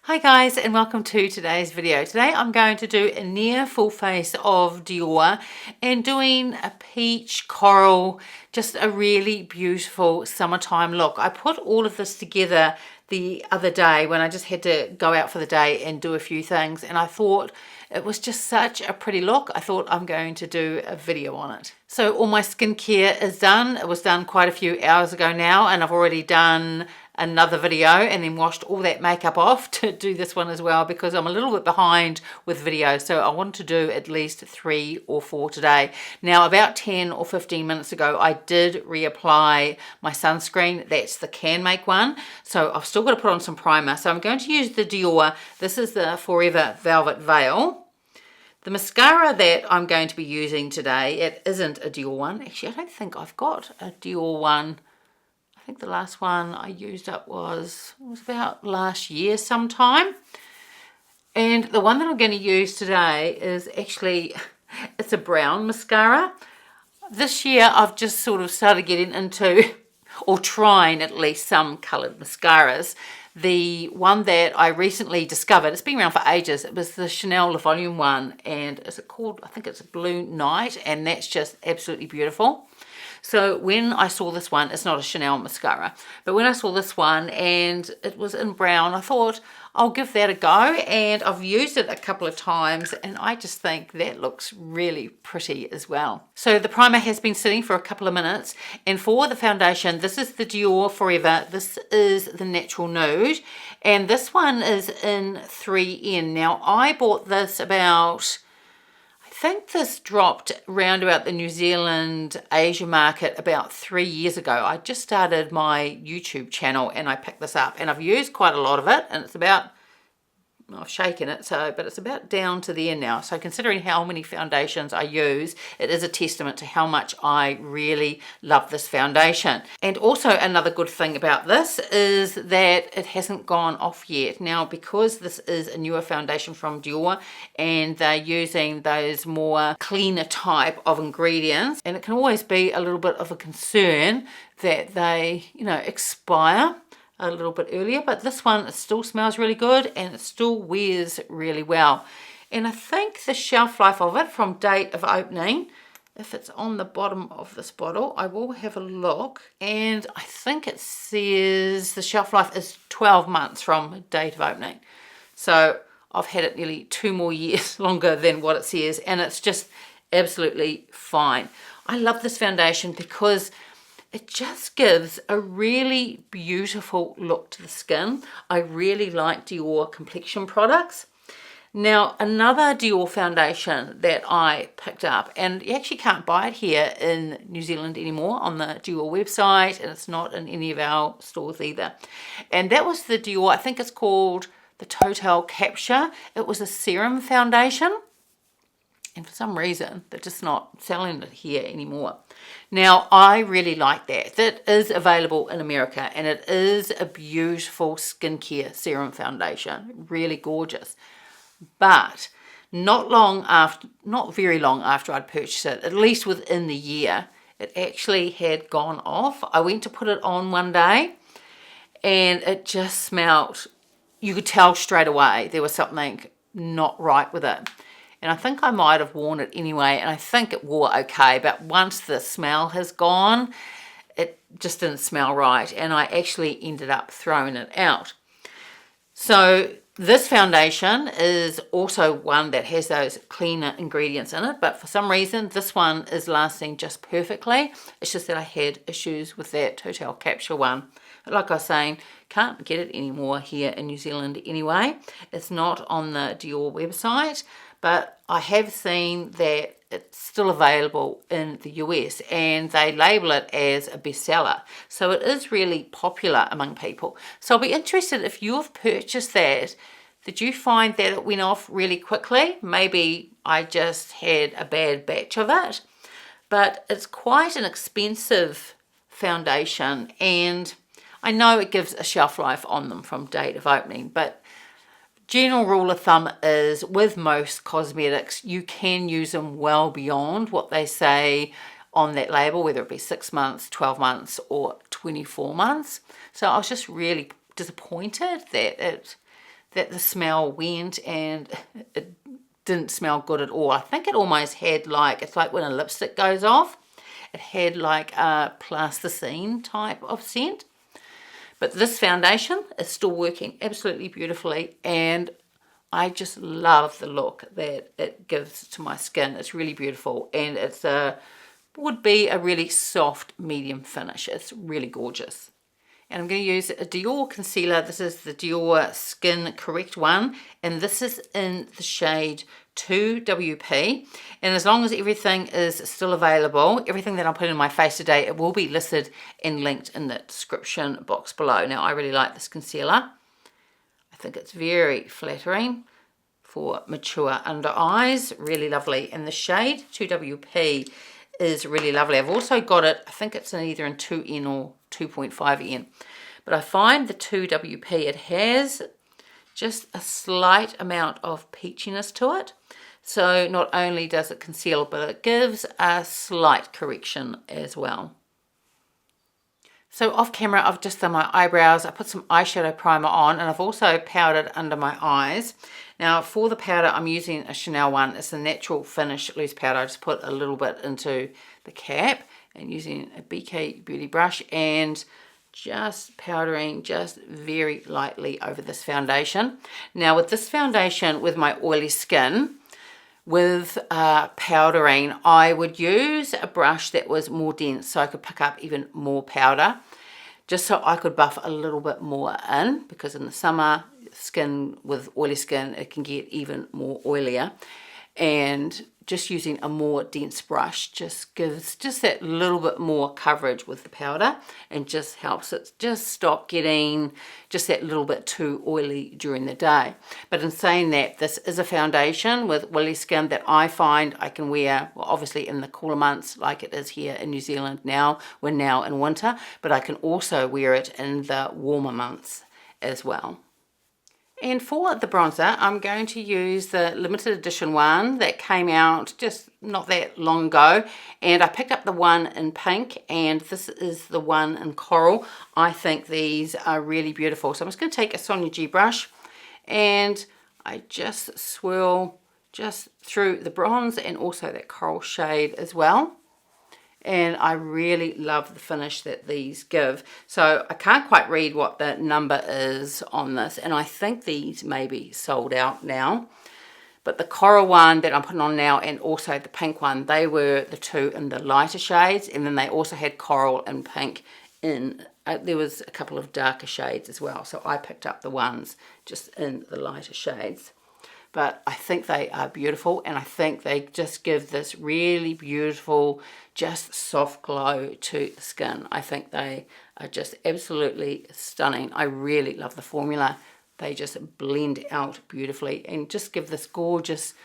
Hi guys, and welcome to today's video. Today I'm going to do a near full face of Dior and doing a peach coral, just a really beautiful summertime look. I put all of this together the other day when I just had to go out for the day and do a few things, and I thought it was just such a pretty look. I thought I'm going to do a video on it. So all my skincare is done. It was done quite a few hours ago now, and I've already done another video and then washed all that makeup off to do this one as well, because I'm a little bit behind with videos, so I want to do at least 3 or 4 today. Now about 10 or 15 minutes ago I did reapply my sunscreen. That's the Canmake one, so I've still got to put on some primer. So I'm going to use the Dior, this is the Forever Velvet Veil. The mascara that I'm going to be using today, it isn't a Dior one. Actually, I don't think I've got a Dior one. I think the last one I used up was about last year sometime. And the one that I'm going to use today is actually, it's a brown mascara. This year I've just sort of started getting into, or trying at least, some coloured mascaras. The one that I recently discovered, it's been around for ages, it was the Chanel Le Volume one, and is it called, I think it's Blue Night, and that's just absolutely beautiful. So when I saw this one, it's not a Chanel mascara, but when I saw this one and it was in brown, I thought I'll give that a go, and I've used it a couple of times and I just think that looks really pretty as well. So the primer has been sitting for a couple of minutes, and for the foundation, this is the Dior Forever. This is the Natural Nude, and this one is in 3N. Now I bought this about, I think this dropped round about the New Zealand Asia market about 3 years ago. I just started my YouTube channel and I picked this up, and I've used quite a lot of it, and it's about, I've shaken it, but it's about down to the end now. So considering how many foundations I use, it is a testament to how much I really love this foundation. And also another good thing about this is that it hasn't gone off yet. Now, because this is a newer foundation from Dior and they're using those more cleaner type of ingredients, and it can always be a little bit of a concern that they, expire a little bit earlier, but this one, it still smells really good and it still wears really well. And I think the shelf life of it from date of opening, if it's on the bottom of this bottle, I will have a look, and I think it says the shelf life is 12 months from date of opening. So I've had it nearly 2 more years longer than what it says, and it's just absolutely fine. I love this foundation because it just gives a really beautiful look to the skin. I really like Dior complexion products. Now, another Dior foundation that I picked up, and you actually can't buy it here in New Zealand anymore on the Dior website, and it's not in any of our stores either. And that was the Dior, I think it's called the Total Capture. It was a serum foundation, and for some reason they're just not selling it here anymore. Now I really like that. That is available in America, and it is a beautiful skincare serum foundation, really gorgeous. But not very long after I'd purchased it, at least within the year, it actually had gone off. I went to put it on one day and it just smelled, you could tell straight away there was something not right with it. And I think I might have worn it anyway, and I think it wore okay, but once the smell has gone, it just didn't smell right, and I actually ended up throwing it out. So this foundation is also one that has those cleaner ingredients in it, but for some reason this one is lasting just perfectly. It's just that I had issues with that Total Capture one. But like I was saying, can't get it anymore here in New Zealand anyway. It's not on the Dior website, but I have seen that it's still available in the US, and they label it as a bestseller. So it is really popular among people. So I'll be interested if you've purchased that. Did you find that it went off really quickly? Maybe I just had a bad batch of it. But it's quite an expensive foundation, and I know it gives a shelf life on them from date of opening, but general rule of thumb is with most cosmetics, you can use them well beyond what they say on that label, whether it be 6 months, 12 months, or 24 months. So I was just really disappointed that it that the smell went, and it didn't smell good at all. I think it almost had like, it's like when a lipstick goes off, it had like a plasticine type of scent. But this foundation is still working absolutely beautifully, and I just love the look that it gives to my skin. It's really beautiful, and it's would be a really soft medium finish. It's really gorgeous. And I'm going to use a Dior Concealer. This is the Dior Skin Correct one, and this is in the shade 2WP. And as long as everything is still available, everything that I'm putting in my face today, it will be listed and linked in the description box below. Now, I really like this concealer. I think it's very flattering for mature under eyes. Really lovely. And the shade 2WP is really lovely. I've also got it, I think it's either in 2N or 2.5N. But I find the 2WP, it has just a slight amount of peachiness to it. So not only does it conceal, but it gives a slight correction as well. So off camera, I've just done my eyebrows. I put some eyeshadow primer on, and I've also powdered under my eyes. Now for the powder, I'm using a Chanel one. It's a natural finish loose powder. I just put a little bit into the cap and using a BK Beauty brush and just powdering just very lightly over this foundation. Now with this foundation, with my oily skin, with powdering, I would use a brush that was more dense so I could pick up even more powder, just so I could buff a little bit more in, because in the summer, skin with oily skin, it can get even more oilier. And just using a more dense brush just gives just that little bit more coverage with the powder, and just helps it just stop getting just that little bit too oily during the day. But in saying that, this is a foundation with oily skin that I find I can wear, well, obviously in the cooler months like it is here in New Zealand now. We're now in winter, but I can also wear it in the warmer months as well. And for the bronzer, I'm going to use the limited edition one that came out just not that long ago. And I picked up the one in pink, and this is the one in coral. I think these are really beautiful. So I'm just going to take a Sonia G brush, and I just swirl just through the bronze and also that coral shade as well. And I really love the finish that these give. So I can't quite read what the number is on this, and I think these may be sold out now. But the coral one that I'm putting on now, and also the pink one, they were the two in the lighter shades, and then they also had coral and pink in, there was a couple of darker shades as well. So I picked up the ones just in the lighter shades. But I think they are beautiful, and I think they just give this really beautiful, just soft glow to the skin. I think they are just absolutely stunning. I really love the formula. They just blend out beautifully and just give this gorgeous,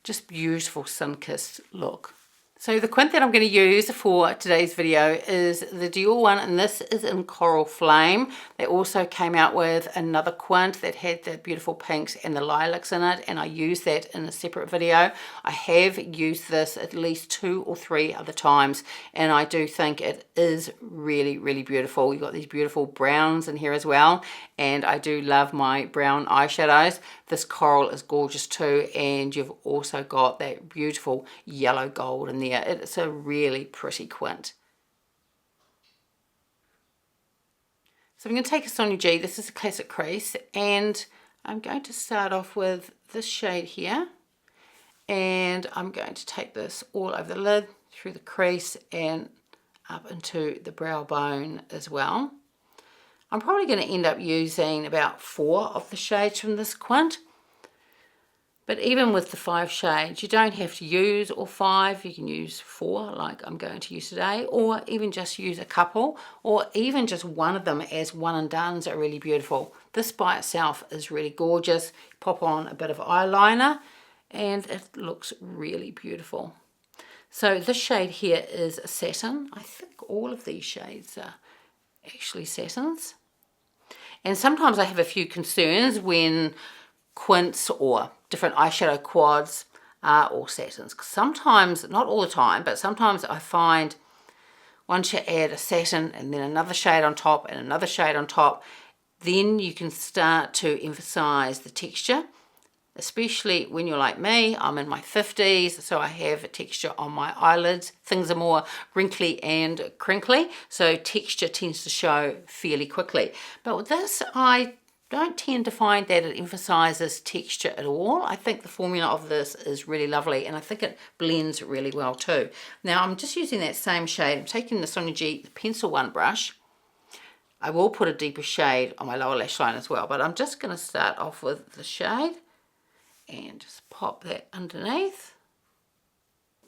just beautiful sun-kissed look. So the Quint that I'm going to use for today's video is the Dior one, and this is in Coral Flame. They also came out with another Quint that had the beautiful pinks and the lilacs in it, and I used that in a separate video. I have used this at least 2 or 3 other times, and I do think it is really, really beautiful. You've got these beautiful browns in here as well, and I do love my brown eyeshadows. This coral is gorgeous too, and you've also got that beautiful yellow gold in there. It's a really pretty Quint. So I'm going to take a Sonia G. This is a classic crease, and I'm going to start off with this shade here, and I'm going to take this all over the lid, through the crease, and up into the brow bone as well. I'm probably going to end up using about 4 of the shades from this Quint. But even with the 5 shades, you don't have to use all 5. You can use 4 like I'm going to use today, or even just use a couple, or even just one of them as one and dones are really beautiful. This by itself is really gorgeous. Pop on a bit of eyeliner and it looks really beautiful. So this shade here is a satin. I think all of these shades are actually satins. And sometimes I have a few concerns when Quints or different eyeshadow quads are all satins. Sometimes, not all the time, but sometimes I find once you add a satin and then another shade on top and another shade on top, then you can start to emphasize the texture, especially when you're like me. I'm in my 50s, so I have a texture on my eyelids. Things are more wrinkly and crinkly, so texture tends to show fairly quickly. But with this, I don't tend to find that it emphasizes texture at all. I think the formula of this is really lovely, and I think it blends really well too. Now I'm just using that same shade. I'm taking the Sonia G Pencil One brush. I will put a deeper shade on my lower lash line as well, but I'm just going to start off with the shade and just pop that underneath.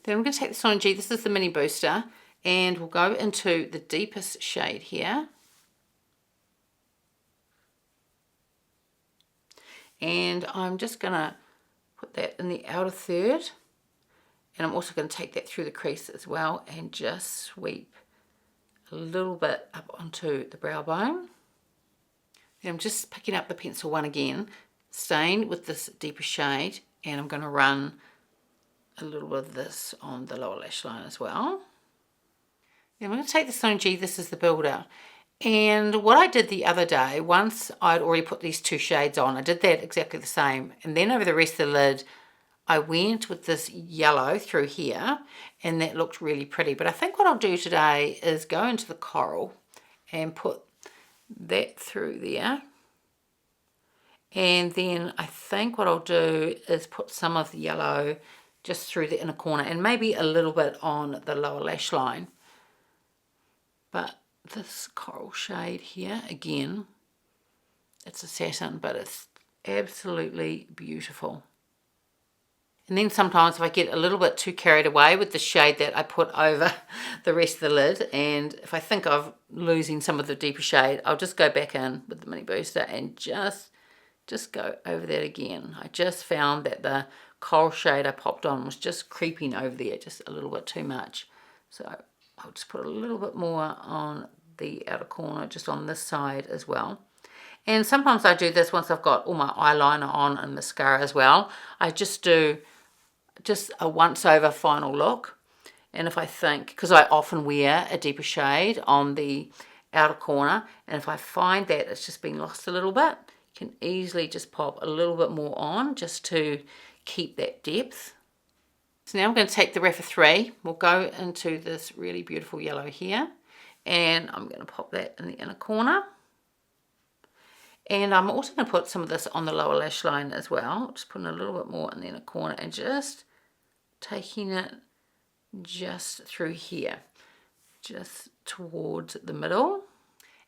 Then I'm going to take the Sonia G, this is the mini booster, and we'll go into the deepest shade here. And I'm just going to put that in the outer third, and I'm also going to take that through the crease as well and just sweep a little bit up onto the brow bone. And I'm just picking up the pencil one again, staying with this deeper shade, and I'm going to run a little bit of this on the lower lash line as well. Then I'm going to take the Sonia G, this is the builder, and what I did the other day, once I'd already put these two shades on, I did that exactly the same, and then over the rest of the lid I went with this yellow through here, and that looked really pretty. But I think what I'll do today is go into the coral and put that through there. And then I think what I'll do is put some of the yellow just through the inner corner and maybe a little bit on the lower lash line. But this coral shade here, again, it's a satin, but it's absolutely beautiful. And then sometimes if I get a little bit too carried away with the shade that I put over the rest of the lid, and if I think of losing some of the deeper shade, I'll just go back in with the mini booster and just go over that again. I just found that the coral shade I popped on was just creeping over there just a little bit too much. So I'll just put a little bit more on the outer corner, just on this side as well. And sometimes I do this once I've got all my eyeliner on and mascara as well. I just do just a once over final look, and if I think, because I often wear a deeper shade on the outer corner, and if I find that it's just been lost a little bit, you can easily just pop a little bit more on just to keep that depth. So now I'm going to take the Rapha 3, we'll go into this really beautiful yellow here, and I'm going to pop that in the inner corner. And I'm also going to put some of this on the lower lash line as well, just putting a little bit more in the inner corner and just taking it just through here, just towards the middle.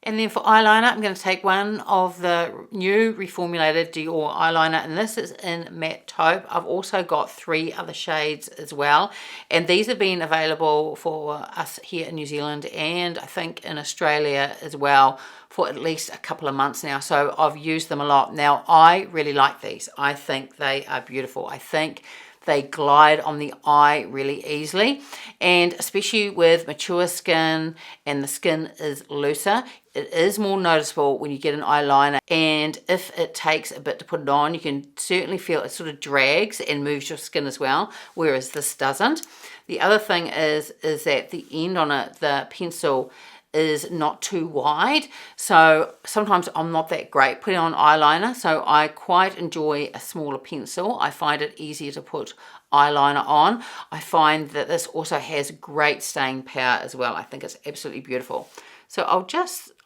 And then for eyeliner, I'm going to take one of the new reformulated Dior eyeliner, and this is in Matte Taupe. I've also got 3 other shades as well, and these have been available for us here in New Zealand and I think in Australia as well for at least a couple of months now, so I've used them a lot. Now I really like these. I think they are beautiful. I think they glide on the eye really easily, and especially with mature skin and the skin is looser, it is more noticeable when you get an eyeliner, and if it takes a bit to put it on, you can certainly feel it sort of drags and moves your skin as well, whereas this doesn't. The other thing is that the end on it, the pencil, is not too wide, so sometimes I'm not that great putting on eyeliner, so I quite enjoy a smaller pencil. I find it easier to put eyeliner on. I find that this also has great staying power as well. I think it's absolutely beautiful. So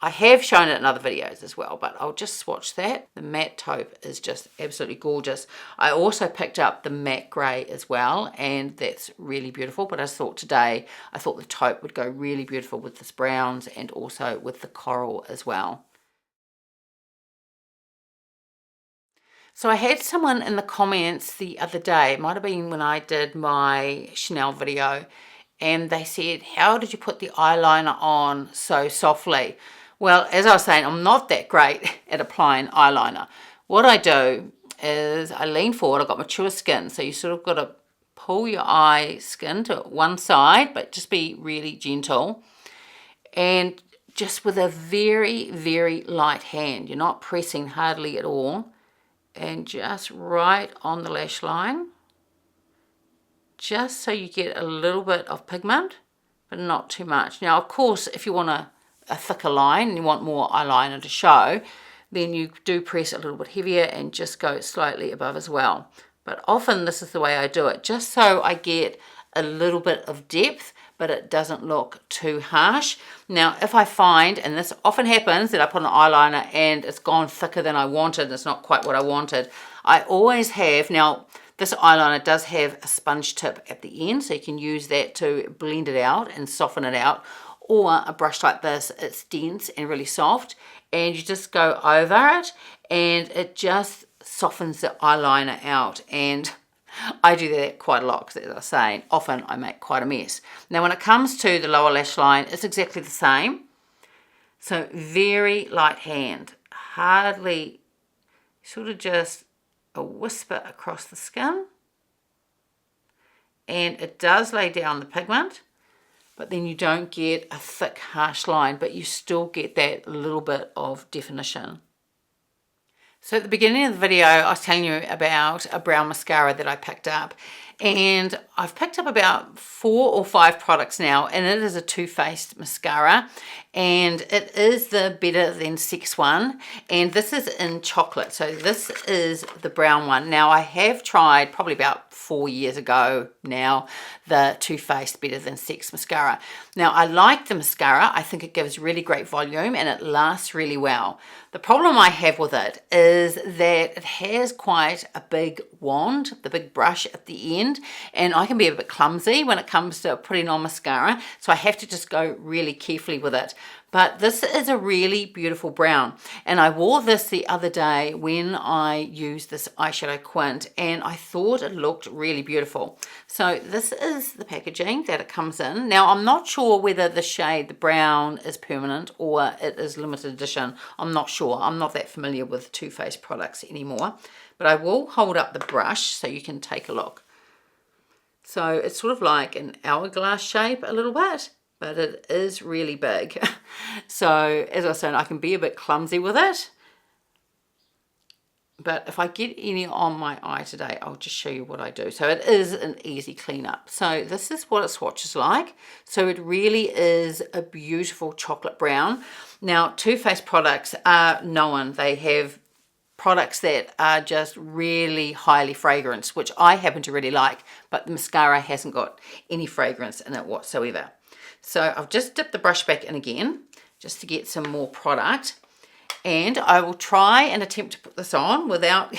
I have shown it in other videos as well, but I'll just swatch that. The matte taupe is just absolutely gorgeous. I also picked up the matte grey as well, and that's really beautiful, but I thought today, I thought the taupe would go really beautiful with this browns and also with the coral as well. So I had someone in the comments the other day, it might have been when I did my Chanel video, and they said, how did you put the eyeliner on so softly? Well, as I was saying, I'm not that great at applying eyeliner. What I do is I lean forward. I've got mature skin, so you sort of got to pull your eye skin to one side, but just be really gentle. And just with a very, very light hand, you're not pressing hardly at all, and just right on the lash line, just so you get a little bit of pigment, but not too much. Now, of course, if you want a thicker line and you want more eyeliner to show, then you do press a little bit heavier and just go slightly above as well. But often this is the way I do it, just so I get a little bit of depth, but it doesn't look too harsh. Now, if I find, and this often happens, that I put an eyeliner and it's gone thicker than I wanted, it's not quite what I wanted, I always have, now this eyeliner does have a sponge tip at the end, so you can use that to blend it out and soften it out, or a brush like this, it's dense and really soft, and you just go over it and it just softens the eyeliner out. And I do that quite a lot because, as I was saying, often I make quite a mess. Now when it comes to the lower lash line, it's exactly the same. So very light hand, hardly, sort of just a whisper across the skin, and it does lay down the pigment, but then you don't get a thick harsh line, but you still get that little bit of definition. So at the beginning of the video, I was telling you about a brown mascara that I picked up, and I've picked up about 4 or 5 products now, and it is a Too Faced mascara, and it is the Better Than Sex one, and this is in chocolate. So this is the brown one. Now I have tried probably about 4 years ago now the Too Faced Better Than Sex mascara. Now I like the mascara. I think it gives really great volume and it lasts really well. The problem I have with it is that it has quite a big wand, the big brush at the end, and I can be a bit clumsy when it comes to putting on mascara, so I have to just go really carefully with it. But this is a really beautiful brown, and I wore this the other day when I used this eyeshadow Quint, and I thought it looked really beautiful. So this is the packaging that it comes in. Now I'm not sure whether the shade, the brown, is permanent or it is limited edition. I'm not sure. I'm not that familiar with Too Faced products anymore, but I will hold up the brush so you can take a look. So it's sort of like an hourglass shape a little bit, but it is really big. So as I was saying, I can be a bit clumsy with it, but if I get any on my eye today, I'll just show you what I do. So it is an easy cleanup. So this is what it swatches like. So it really is a beautiful chocolate brown. Now Too Faced products are known, they have products that are just really highly fragranced, which I happen to really like, but the mascara hasn't got any fragrance in it whatsoever. So I've just dipped the brush back in again just to get some more product, and I will try and attempt to put this on without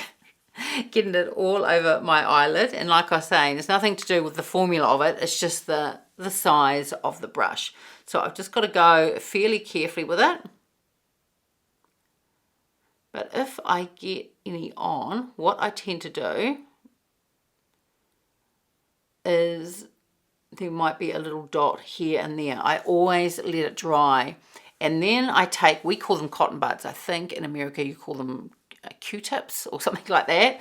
getting it all over my eyelid. And like I was saying, there's nothing to do with the formula of it, it's just the size of the brush. So I've just got to go fairly carefully with it. But if I get any on, what I tend to do is there might be a little dot here and there. I always let it dry. And then I take, we call them cotton buds. I think in America you call them Q-tips or something like that.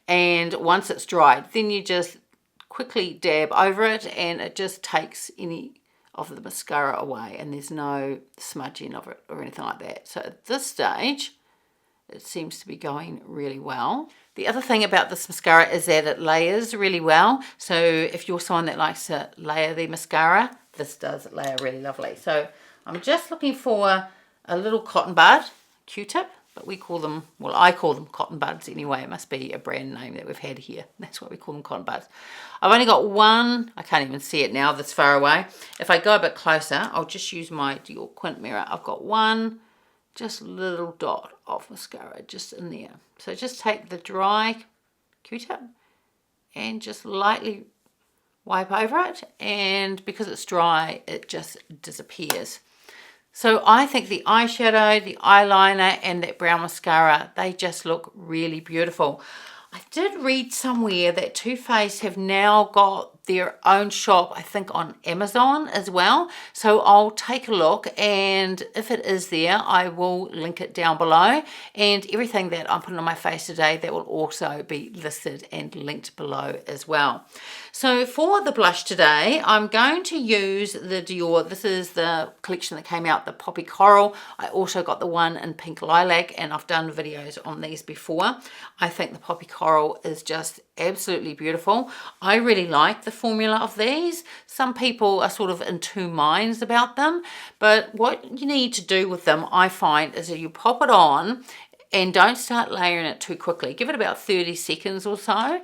And once it's dried, then you just quickly dab over it and it just takes any of the mascara away and there's no smudging of it or anything like that. So at this stage, it seems to be going really well. The other thing about this mascara is that it layers really well. So if you're someone that likes to layer their mascara, this does layer really lovely. So I'm just looking for a little cotton bud, Q-tip, but we call them, well, I call them cotton buds anyway. It must be a brand name that we've had here. That's why we call them cotton buds. I've only got one, I can't even see it now this far away. If I go a bit closer, I'll just use my Dior Quint mirror. I've got one just little dot of mascara just in there. So just take the dry Q-tip and just lightly wipe over it, and because it's dry it just disappears. So I think the eyeshadow, the eyeliner and that brown mascara, they just look really beautiful. I did read somewhere that Too Faced have now got their own shop, I think on Amazon as well. So I'll take a look, and if it is there, I will link it down below. And everything that I'm putting on my face today, that will also be listed and linked below as well. So for the blush today, I'm going to use the Dior. This is the collection that came out, the Poppy Coral. I also got the one in Pink Lilac, and I've done videos on these before. I think the Poppy Coral is just absolutely beautiful. I really like the formula of these. Some people are sort of in two minds about them, but what you need to do with them, I find, is that you pop it on And don't start layering it too quickly. Give it about 30 seconds or so.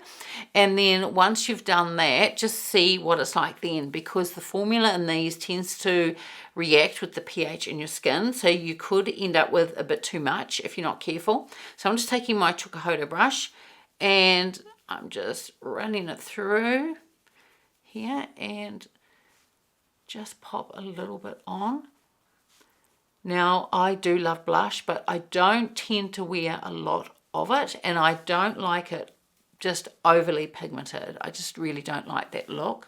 And then once you've done that, just see what it's like then, because the formula in these tends to react with the pH in your skin. So you could end up with a bit too much if you're not careful. So I'm just taking my Chukahoda brush and I'm just running it through here and just pop a little bit on. Now, I do love blush, but I don't tend to wear a lot of it, and I don't like it just overly pigmented. I just really don't like that look.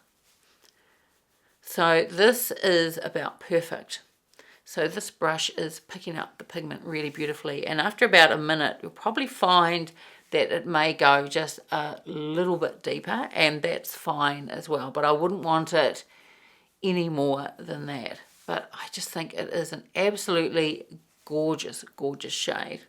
So this is about perfect. So this brush is picking up the pigment really beautifully, and after about a minute, you'll probably find that it may go just a little bit deeper, and that's fine as well, but I wouldn't want it any more than that. But I just think it is an absolutely gorgeous, gorgeous shade.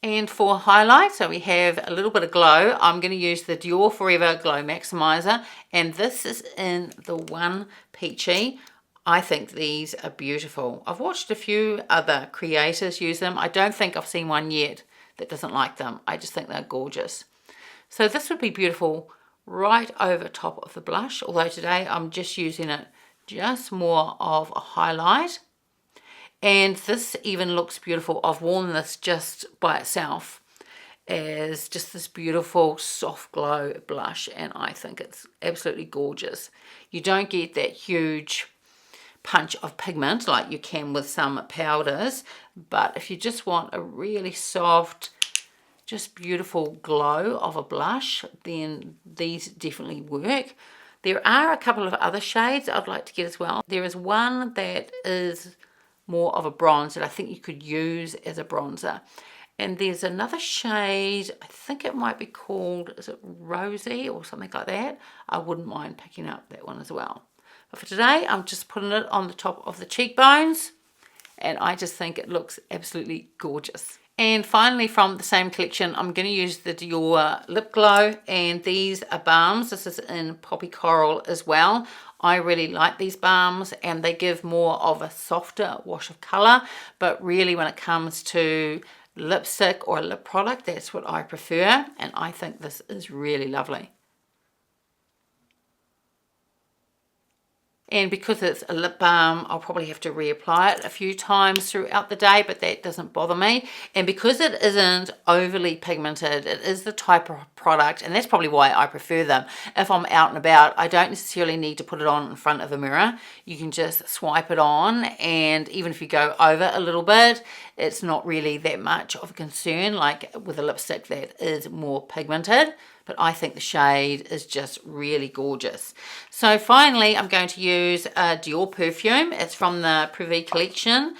And for highlight, so we have a little bit of glow. I'm going to use the Dior Forever Glow Maximizer, and this is in the one Peachy. I think these are beautiful. I've watched a few other creators use them. I don't think I've seen one yet that doesn't like them. I just think they're gorgeous. So this would be beautiful right over top of the blush, although today I'm just using it just more of a highlight. And this even looks beautiful. I've worn this just by itself as just this beautiful soft glow blush, and I think it's absolutely gorgeous. You don't get that huge punch of pigment like you can with some powders, but if you just want a really soft, just beautiful glow of a blush, then these definitely work. There are a couple of other shades I'd like to get as well. There is one that is more of a bronze that I think you could use as a bronzer. And there's another shade, I think it might be called, is it Rosy or something like that? I wouldn't mind picking up that one as well. But for today, I'm just putting it on the top of the cheekbones, and I just think it looks absolutely gorgeous. And finally, from the same collection, I'm going to use the Dior Lip Glow, and these are balms. This is in Poppy Coral as well. I really like these balms, and they give more of a softer wash of colour, but really when it comes to lipstick or lip product, that's what I prefer, and I think this is really lovely. And because it's a lip balm, I'll probably have to reapply it a few times throughout the day, but that doesn't bother me. And because it isn't overly pigmented, it is the type of product, and that's probably why I prefer them. If I'm out and about, I don't necessarily need to put it on in front of a mirror. You can just swipe it on, and even if you go over a little bit, it's not really that much of a concern like with a lipstick that is more pigmented. But I think the shade is just really gorgeous. So finally, I'm going to use a Dior perfume. It's from the Privy collection.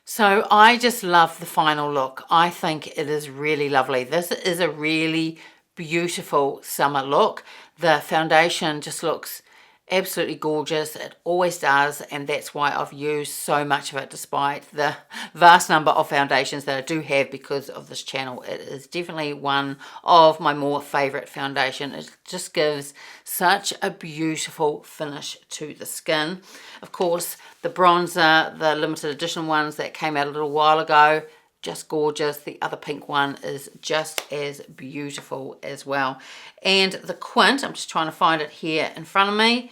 So I just love the final look. I think it is really lovely. This is a really beautiful summer look. The foundation just looks absolutely gorgeous. It always does, and that's why I've used so much of it despite the vast number of foundations that I do have because of this channel. It is definitely one of my more favorite foundation. It just gives such a beautiful finish to the skin. Of course, the bronzer, the limited edition ones that came out a little while ago, just gorgeous. The other pink one is just as beautiful as well. And the Quint, I'm just trying to find it here in front of me,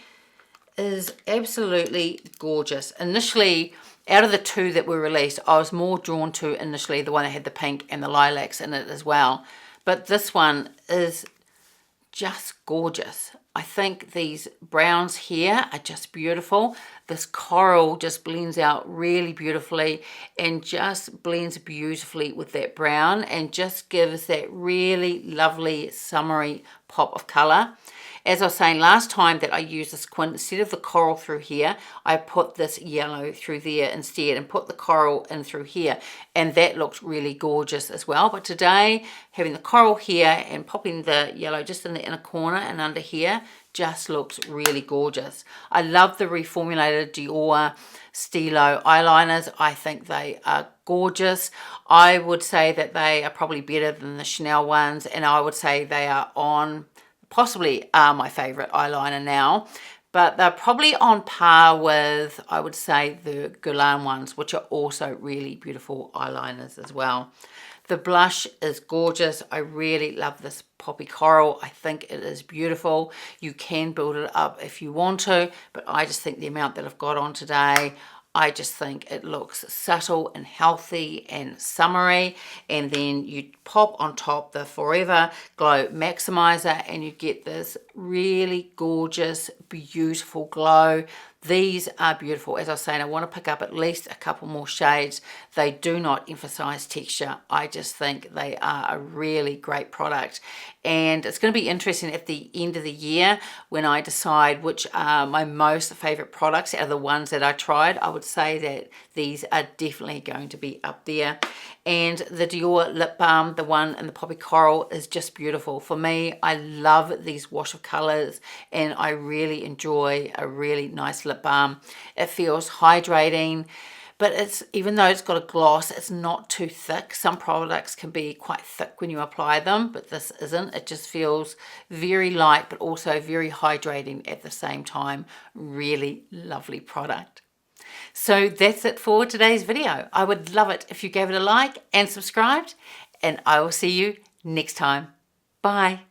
is absolutely gorgeous. Initially, out of the two that were released, I was more drawn to initially the one that had the pink and the lilacs in it as well. But this one is just gorgeous. I think these browns here are just beautiful. This coral just blends out really beautifully and just blends beautifully with that brown and just gives that really lovely summery pop of color. As I was saying last time that I used this Quint, instead of the coral through here, I put this yellow through there instead and put the coral in through here. And that looked really gorgeous as well. But today, having the coral here and popping the yellow just in the inner corner and under here, just looks really gorgeous. I love the reformulated Dior Stylo eyeliners. I think they are gorgeous. I would say that they are probably better than the Chanel ones, and I would say they are on, possibly are my favorite eyeliner now, but they're probably on par with, I would say, the Guerlain ones, which are also really beautiful eyeliners as well. The blush is gorgeous. I really love this poppy coral. I think it is beautiful. You can build it up if you want to, but I just think the amount that I've got on today, I just think it looks subtle and healthy and summery. And then you pop on top the Forever Glow Maximizer and you get this really gorgeous, beautiful glow. These are beautiful. As I was saying, I want to pick up at least a couple more shades. They do not emphasize texture. I just think they are a really great product. And it's going to be interesting at the end of the year when I decide which are my most favorite products out of the ones that I tried. I would say that these are definitely going to be up there. And the Dior lip balm, the one in the poppy coral, is just beautiful. For me, I love these wash of colors and I really enjoy a really nice lip balm. It feels hydrating, but it's, even though it's got a gloss, it's not too thick. Some products can be quite thick when you apply them, but this isn't. It just feels very light, but also very hydrating at the same time. Really lovely product. So that's it for today's video. I would love it if you gave it a like and subscribed, and I will see you next time. Bye.